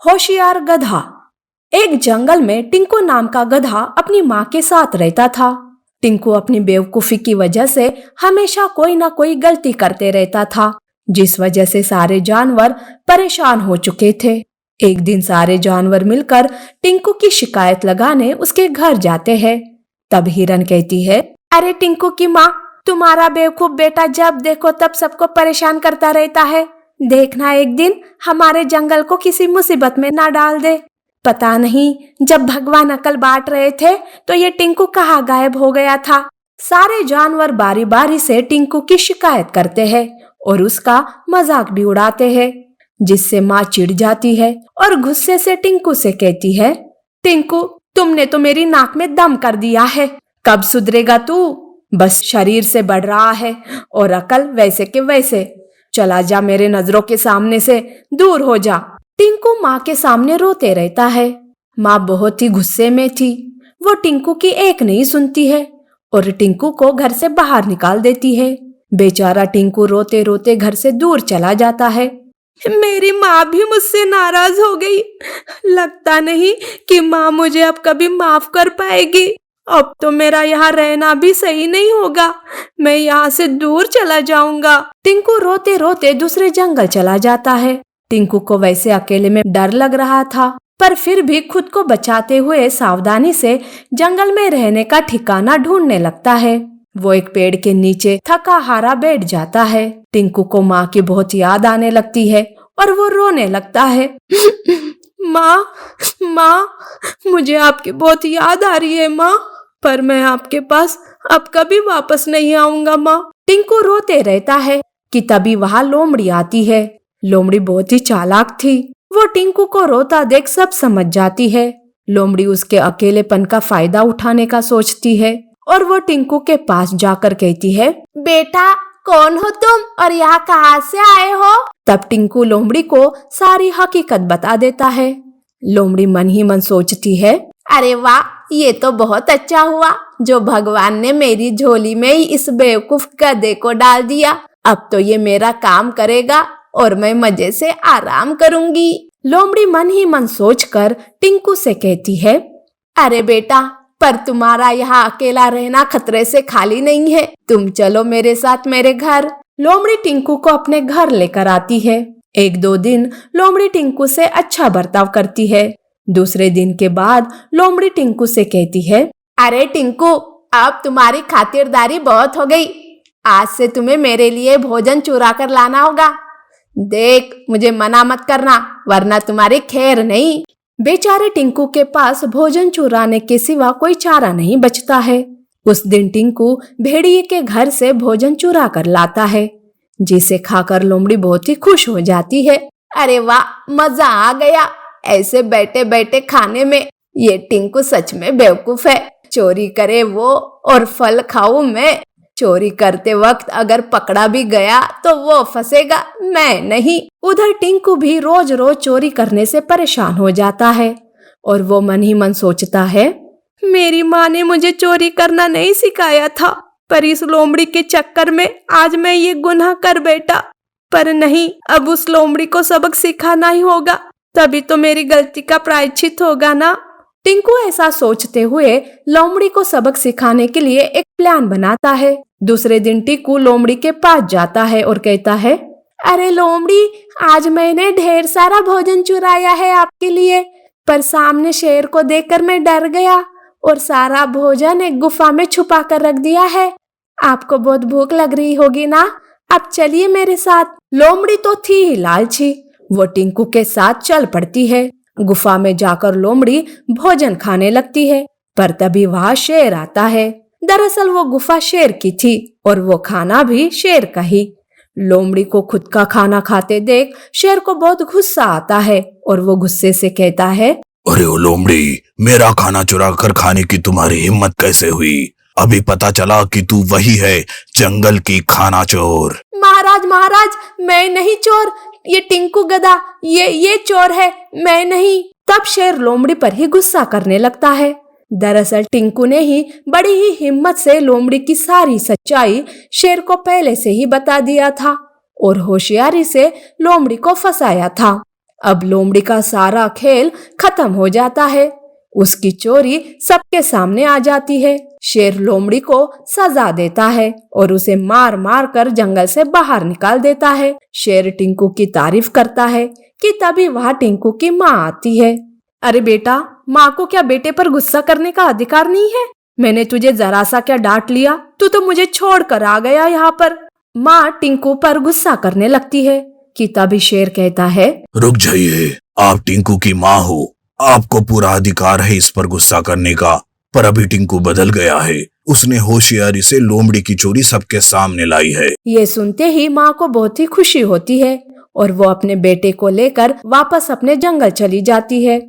होशियार गधा। एक जंगल में टिंकू नाम का गधा अपनी माँ के साथ रहता था। टिंकू अपनी बेवकूफी की वजह से हमेशा कोई ना कोई गलती करते रहता था, जिस वजह से सारे जानवर परेशान हो चुके थे। एक दिन सारे जानवर मिलकर टिंकू की शिकायत लगाने उसके घर जाते हैं। तब हिरन कहती है, अरे टिंकू की माँ, तुम्हारा बेवकूफ बेटा जब देखो तब सबको परेशान करता रहता है। देखना एक दिन हमारे जंगल को किसी मुसीबत में ना डाल दे। पता नहीं जब भगवान अकल बांट रहे थे तो ये टिंकू कहाँ गायब हो गया था। सारे जानवर बारी बारी से टिंकू की शिकायत करते हैं और उसका मजाक भी उड़ाते हैं, जिससे माँ चिढ़ जाती है और गुस्से से टिंकू से कहती है, टिंकू तुमने तो मेरी नाक में दम कर दिया है, कब सुधरेगा तू? बस शरीर से बढ़ रहा है और अकल वैसे के वैसे। चला जा, मेरे नजरों के सामने से दूर हो जा। टिंकू माँ के सामने रोते रहता है। माँ बहुत ही गुस्से में थी। वो टिंकू की एक नहीं सुनती है और टिंकू को घर से बाहर निकाल देती है। बेचारा टिंकू रोते रोते घर से दूर चला जाता है। मेरी माँ भी मुझसे नाराज हो गई। लगता नहीं कि माँ मुझे अब कभी माफ कर पाएगी। अब तो मेरा यहाँ रहना भी सही नहीं होगा। मैं यहाँ से दूर चला जाऊंगा। टिंकू रोते रोते दूसरे जंगल चला जाता है। टिंकू को वैसे अकेले में डर लग रहा था, पर फिर भी खुद को बचाते हुए सावधानी से जंगल में रहने का ठिकाना ढूंढने लगता है। वो एक पेड़ के नीचे थका हारा बैठ जाता है। टिंकू को माँ की बहुत याद आने लगती है और वो रोने लगता है। माँ, माँ, मुझे आपकी बहुत याद आ रही है माँ, पर मैं आपके पास अब कभी वापस नहीं आऊंगा माँ। टिंकू रोते रहता है कि तभी वहाँ लोमड़ी आती है। लोमड़ी बहुत ही चालाक थी। वो टिंकू को रोता देख सब समझ जाती है। लोमड़ी उसके अकेलेपन का फायदा उठाने का सोचती है और वो टिंकू के पास जाकर कहती है, बेटा कौन हो तुम और यहाँ कहाँ से आए हो? तब टिंकू लोमड़ी को सारी हकीकत बता देता है। लोमड़ी मन ही मन सोचती है, अरे वाह, ये तो बहुत अच्छा हुआ जो भगवान ने मेरी झोली में ही इस बेवकूफ गधे को डाल दिया। अब तो ये मेरा काम करेगा और मैं मजे से आराम करूंगी। लोमड़ी मन ही मन सोचकर टिंकू से कहती है, अरे बेटा, पर तुम्हारा यहाँ अकेला रहना खतरे से खाली नहीं है। तुम चलो मेरे साथ मेरे घर। लोमड़ी टिंकू को अपने घर लेकर आती है। एक दो दिन लोमड़ी टिंकू से अच्छा बर्ताव करती है। दूसरे दिन के बाद लोमड़ी टिंकू से कहती है, अरे टिंकू, अब तुम्हारी खातिरदारी बहुत हो गई। आज से तुम्हें मेरे लिए भोजन चुरा कर लाना होगा। देख, मुझे मना मत करना वरना तुम्हारी खैर नहीं। बेचारे टिंकू के पास भोजन चुराने के सिवा कोई चारा नहीं बचता है। उस दिन टिंकू भेड़िए के घर से भोजन चुरा कर लाता है, जिसे खाकर लोमड़ी बहुत ही खुश हो जाती है। अरे वाह, मजा आ गया ऐसे बैठे बैठे खाने में। ये टिंकू सच में बेवकूफ है। चोरी करे वो और फल खाऊं मैं। चोरी करते वक्त अगर पकड़ा भी गया तो वो फंसेगा, मैं नहीं। उधर टिंकू भी रोज रोज चोरी करने से परेशान हो जाता है और वो मन ही मन सोचता है, मेरी माँ ने मुझे चोरी करना नहीं सिखाया था, पर इस लोमड़ी के चक्कर में आज मैं ये गुनाह कर बैठा। पर नहीं, अब उस लोमड़ी को सबक सिखाना ही होगा, तभी तो मेरी गलती का प्रायश्चित होगा ना। टिंकू ऐसा सोचते हुए लोमड़ी को सबक सिखाने के लिए एक प्लान बनाता है। दूसरे दिन टिंकू लोमड़ी के पास जाता है और कहता है, अरे लोमड़ी, आज मैंने ढेर सारा भोजन चुराया है आपके लिए, पर सामने शेर को देखकर मैं डर गया और सारा भोजन एक गुफा में छुपा कर रख दिया है। आपको बहुत भूख लग रही होगी ना, अब चलिए मेरे साथ। लोमड़ी तो थी ही लालची। वो टिंकू के साथ चल पड़ती है। गुफा में जाकर लोमड़ी भोजन खाने लगती है, पर तभी वहाँ शेर आता है। दरअसल वो गुफा शेर की थी और वो खाना भी शेर का ही। लोमड़ी को खुद का खाना खाते देख शेर को बहुत गुस्सा आता है और वो गुस्से से कहता है, अरे ओ लोमड़ी, मेरा खाना चुरा कर खाने की तुम्हारी हिम्मत कैसे हुई? अभी पता चला कि तू वही है, जंगल की खाना चोर। महाराज महाराज, मैं नहीं चोर, ये टिंकू गधा ये चोर है, मैं नहीं। तब शेर लोमड़ी पर ही गुस्सा करने लगता है। दरअसल टिंकू ने ही बड़ी ही हिम्मत से लोमड़ी की सारी सच्चाई शेर को पहले से ही बता दिया था और होशियारी से लोमड़ी को फंसाया था। अब लोमड़ी का सारा खेल खत्म हो जाता है। उसकी चोरी सबके सामने आ जाती है। शेर लोमड़ी को सजा देता है और उसे मार मार कर जंगल से बाहर निकाल देता है। शेर टिंकू की तारीफ करता है कि तभी वहाँ टिंकू की माँ आती है। अरे बेटा, माँ को क्या बेटे पर गुस्सा करने का अधिकार नहीं है? मैंने तुझे जरा सा क्या डांट लिया, तू तो मुझे छोड़ कर आ गया यहाँ पर। माँ टिंकू पर गुस्सा करने लगती है कि तभी शेर कहता है, रुक जाइए, आप टिंकू की माँ हो, आपको पूरा अधिकार है इस पर गुस्सा करने का। पर अभी टिंकू बदल गया है, उसने होशियारी से लोमड़ी की चोरी सबके सामने लाई है। ये सुनते ही माँ को बहुत ही खुशी होती है और वो अपने बेटे को लेकर वापस अपने जंगल चली जाती है।